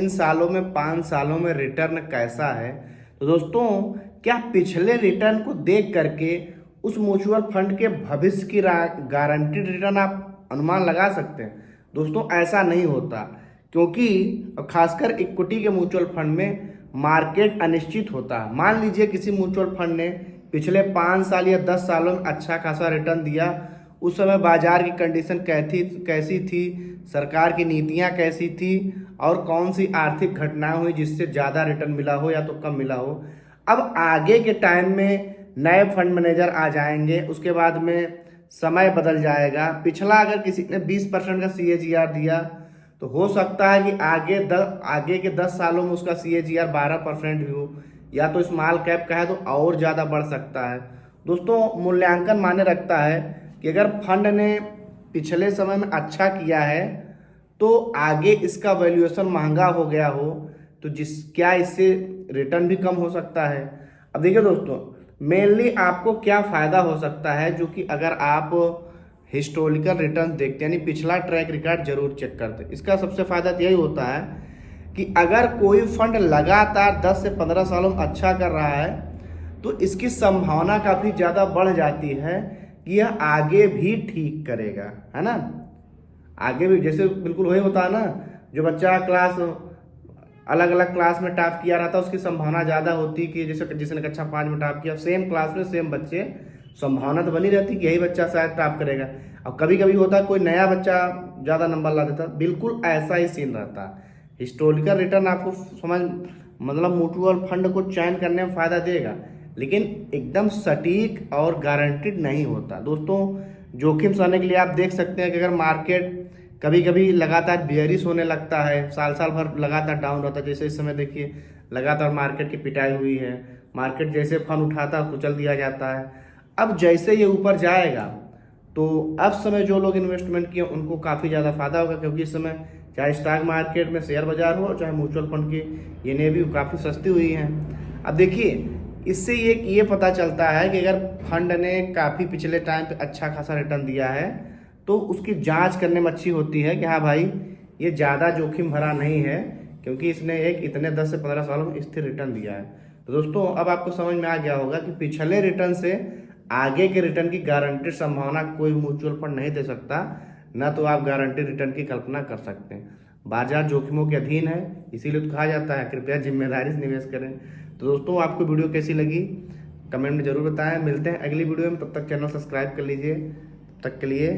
3 सालों में 5 सालों में रिटर्न कैसा है। तो दोस्तों, क्या पिछले रिटर्न को देख करके उस म्यूचुअल फंड के भविष्य की गारंटीड रिटर्न आप अनुमान लगा सकते हैं? दोस्तों, ऐसा नहीं होता, क्योंकि खासकर इक्विटी के म्यूचुअल फंड में मार्केट अनिश्चित होता है। मान लीजिए किसी म्यूचुअल फंड ने पिछले 5 साल या 10 सालों में अच्छा खासा रिटर्न दिया। उस समय बाजार की कंडीशन कैसी थी, सरकार की नीतियां कैसी थी, और कौन सी आर्थिक घटनाएं हुई जिससे ज़्यादा रिटर्न मिला हो या तो कम मिला हो। अब आगे के टाइम में नए फंड मैनेजर आ जाएंगे, उसके बाद में समय बदल जाएगा। पिछला अगर किसी ने 20% का CAGR दिया तो हो सकता है कि आगे के 10 सालों में उसका CAGR 12% भी हो, या तो स्मॉल कैप का है तो और ज़्यादा बढ़ सकता है। दोस्तों, मूल्यांकन माने रखता है कि अगर फंड ने पिछले समय में अच्छा किया है तो आगे इसका वैल्यूएशन महंगा हो गया हो तो क्या इससे रिटर्न भी कम हो सकता है। अब देखिए दोस्तों, मेनली आपको क्या फ़ायदा हो सकता है, जो कि अगर आप हिस्टोरिकल रिटर्न देखते हैं, यानी पिछला ट्रैक रिकॉर्ड जरूर चेक करते हैं। इसका सबसे फ़ायदा यही होता है कि अगर कोई फंड लगातार 10 से 15 सालों में अच्छा कर रहा है तो इसकी संभावना काफ़ी ज़्यादा बढ़ जाती है कि यह आगे भी ठीक करेगा, है ना। आगे भी जैसे बिल्कुल वही होता है ना, जो बच्चा अलग अलग क्लास में टॉप किया रहता है उसकी संभावना ज़्यादा होती कि जैसे जिसने कक्षा 5 में टॉप किया, सेम क्लास में सेम बच्चे, संभावना तो बनी रहती कि यही बच्चा शायद टॉप करेगा। अब कभी कभी होता है कोई नया बच्चा ज़्यादा नंबर ला देता, बिल्कुल ऐसा ही सीन रहता है। हिस्टोरिकल रिटर्न आपको मतलब म्यूचुअल फंड को चयन करने में फ़ायदा देगा, लेकिन एकदम सटीक और गारंटीड नहीं होता। दोस्तों, जोखिम सहने के लिए आप देख सकते हैं कि अगर मार्केट कभी कभी लगातार बेयरिश होने लगता है, साल साल भर लगातार डाउन रहता है, जैसे इस समय देखिए लगातार मार्केट की पिटाई हुई है, मार्केट जैसे फंड उठाता है कुचल दिया जाता है। अब जैसे ये ऊपर जाएगा तो अब समय जो लोग इन्वेस्टमेंट किए उनको काफ़ी ज़्यादा फायदा होगा, क्योंकि इस समय चाहे स्टॉक मार्केट में शेयर बाजार हो चाहे म्यूचुअल फंड की ये भी काफ़ी सस्ती हुई हैं। अब देखिए, इससे ये पता चलता है कि अगर फंड ने काफ़ी पिछले टाइम पे अच्छा खासा रिटर्न दिया है तो उसकी जांच करने में अच्छी होती है कि हाँ भाई, ये ज़्यादा जोखिम भरा नहीं है, क्योंकि इसने एक इतने 10 से 15 सालों में स्थिर रिटर्न दिया है। तो दोस्तों, अब आपको समझ में आ गया होगा कि पिछले रिटर्न से आगे के रिटर्न की गारंटीड संभावना कोई म्यूचुअल फंड नहीं दे सकता, ना तो आप गारंटीड रिटर्न की कल्पना कर सकते हैं। बाजार जोखिमों के अधीन है, इसीलिए तो कहा जाता है कृपया जिम्मेदारी से निवेश करें। तो दोस्तों, आपको वीडियो कैसी लगी कमेंट में जरूर बताएं। मिलते हैं अगली वीडियो में, तब तक चैनल सब्सक्राइब कर लीजिए। तब तक के लिए